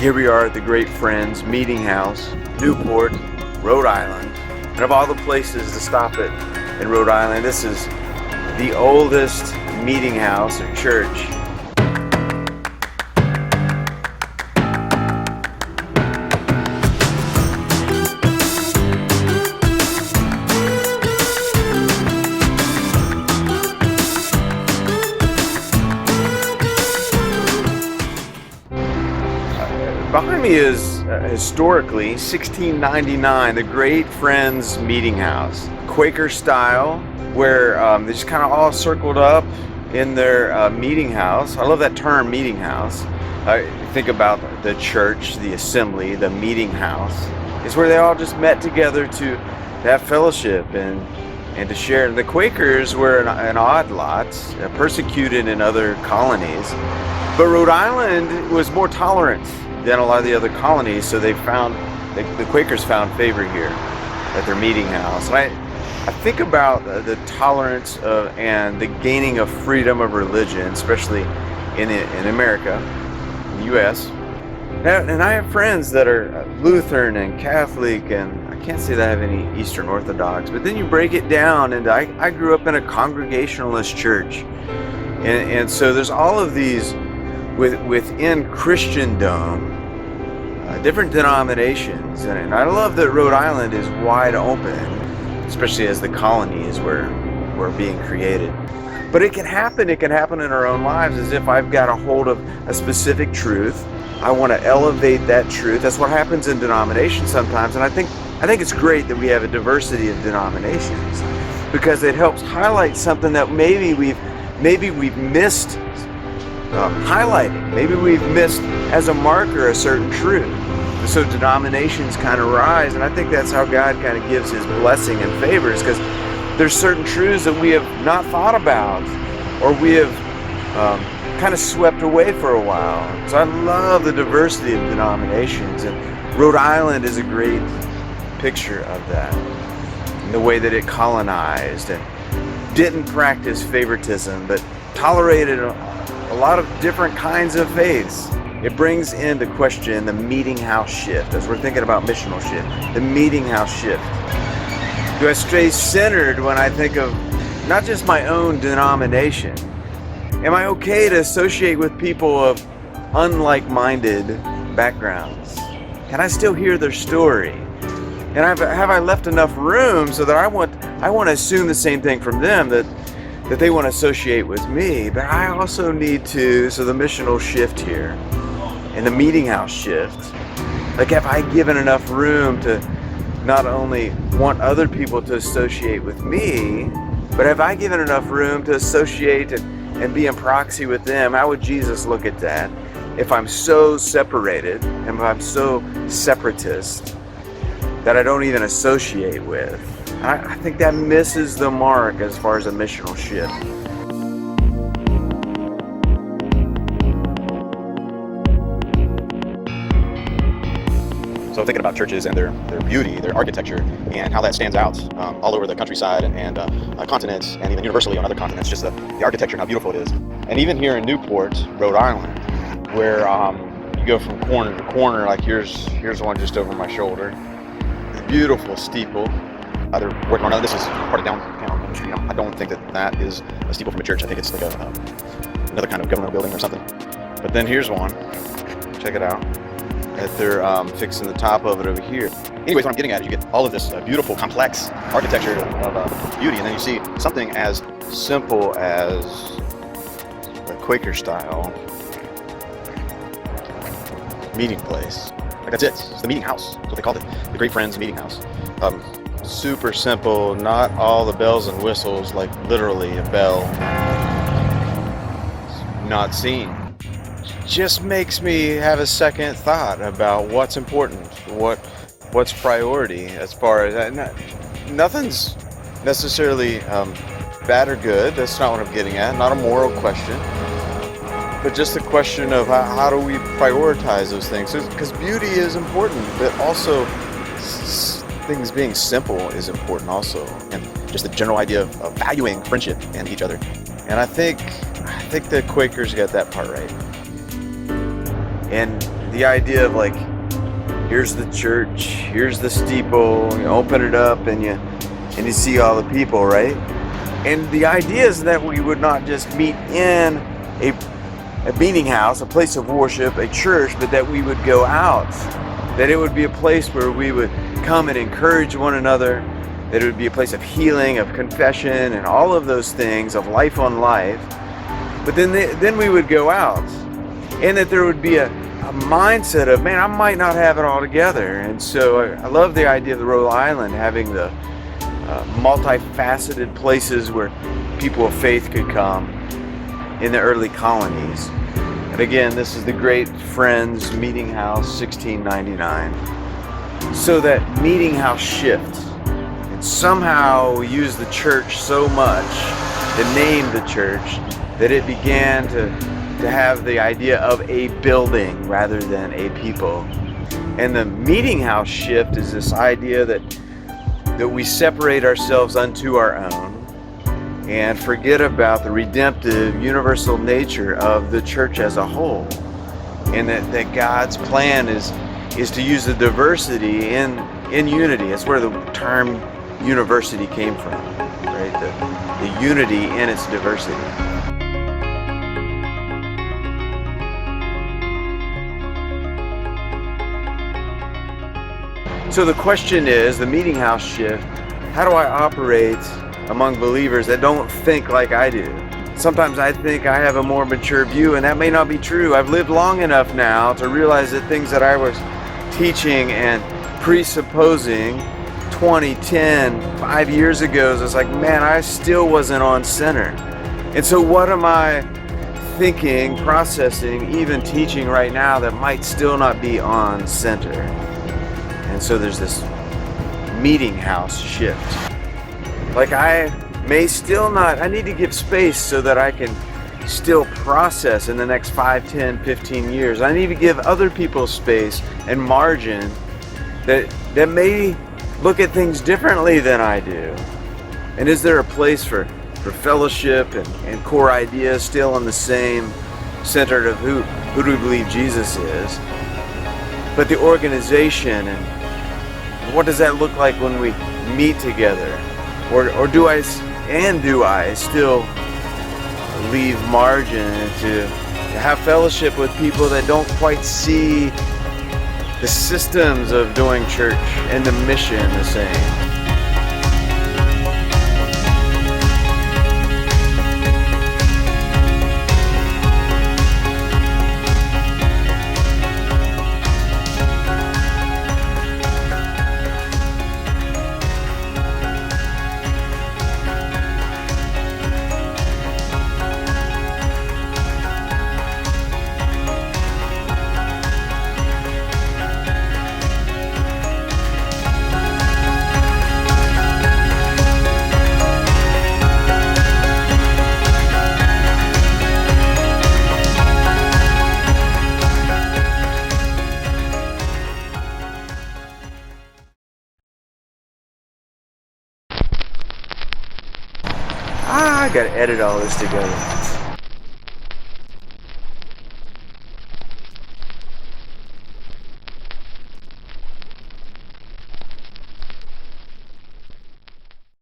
Here we are at the Great Friends Meeting House, Newport, Rhode Island. And of all the places to stop at in Rhode Island, this is the oldest meeting house or church. Behind me is historically 1699, the Great Friends Meeting House, Quaker style, where they just kind of all circled up in their meeting house. I love that term, meeting house. I think about the church, the assembly, the meeting house. It's where they all just met together to have fellowship and to share. The Quakers were an odd lot, persecuted in other colonies, but Rhode Island was more tolerant than a lot of the other colonies, so the Quakers found favor here at their meeting house. And I think about the tolerance and the gaining of freedom of religion, especially in America, in the U.S. And I have friends that are Lutheran and Catholic, and I can't say that I have any Eastern Orthodox, but then you break it down, and I grew up in a Congregationalist church. And so there's all of these within Christendom, different denominations, and I love that Rhode Island is wide open, especially as the colonies were being created. But it can happen in our own lives, as if I've got a hold of a specific truth. I want to elevate that truth. That's what happens in denominations sometimes, and I think it's great that we have a diversity of denominations, because it helps highlight something that maybe we've missed highlighting. Maybe we've missed as a marker a certain truth. So denominations kind of rise, and I think that's how God kind of gives his blessing and favors, because there's certain truths that we have not thought about, or we have kind of swept away for a while. So I love the diversity of denominations, and Rhode Island is a great picture of that, in the way that it colonized and didn't practice favoritism, but tolerated a lot of different kinds of faiths. It brings into question the meeting house shift, as we're thinking about missional shift, the meeting house shift. Do I stay centered when I think of not just my own denomination? Am I okay to associate with people of unlike-minded backgrounds? Can I still hear their story? And have I left enough room so that I want to assume the same thing from them, that they want to associate with me, but I also need to, so the missional shift here, and the meeting house shift, like have I given enough room to not only want other people to associate with me, but have I given enough room to associate and be in proxy with them? How would Jesus look at that if I'm so separated, and if I'm so separatist that I don't even associate with? I think that misses the mark as far as a missional shift. So thinking about churches and their beauty, their architecture, and how that stands out all over the countryside and continents, and even universally on other continents, just the architecture and how beautiful it is. And even here in Newport, Rhode Island, where you go from corner to corner, like here's one just over my shoulder. It's a beautiful steeple. They're working on it. This is part of downtown Ministry. I don't think that is a steeple from a church. I think it's like another kind of governmental building or something. But then here's one. Check it out. That they're fixing the top of it over here. Anyways, what I'm getting at is you get all of this beautiful, complex architecture of beauty, and then you see something as simple as a Quaker style meeting place. Like that's it. It's the meeting house. That's what they called it. The Great Friends Meeting House. Super simple, not all the bells and whistles, like literally a bell not seen. Just makes me have a second thought about what's important, what's priority, as far as nothing's necessarily bad or good. That's not what I'm getting at. Not a moral question, but just the question of how do we prioritize those things? Because beauty is important, but also things being simple is important also, and just the general idea of valuing friendship and each other. And I think the Quakers got that part right. And the idea of like, here's the church, here's the steeple, you open it up and you see all the people, right? And the idea is that we would not just meet in a meeting house, a place of worship, a church, but that we would go out, that it would be a place where we would come and encourage one another, that it would be a place of healing, of confession, and all of those things, of life on life. But then we would go out, and that there would be a mindset of, man, I might not have it all together. And so I love the idea of the Rhode Island having the multifaceted places where people of faith could come in the early colonies. And again, this is the Great Friends Meeting House, 1699. So that meeting house shift, and somehow we use the church so much, the name the church, that it began to have the idea of a building rather than a people. And the meeting house shift is this idea that we separate ourselves unto our own and forget about the redemptive, universal nature of the church as a whole. And that God's plan is to use the diversity in unity. That's where the term university came from, right? The unity in its diversity. So the question is, the meeting house shift, how do I operate among believers that don't think like I do? Sometimes I think I have a more mature view, and that may not be true. I've lived long enough now to realize that things that I was teaching and presupposing 20, 10, 5 years ago, it's like, man, I still wasn't on center. And so what am I thinking, processing, even teaching right now that might still not be on center? And so there's this meeting house shift. Like I may still not, I need to give space so that I can still process in the next 5, 10, 15 years. I need to give other people space and margin that may look at things differently than I do. And is there a place for fellowship and core ideas still in the same center of who do we believe Jesus is? But the organization and what does that look like when we meet together? Or do I still leave margin to have fellowship with people that don't quite see the systems of doing church and the mission the same? I gotta edit all this together.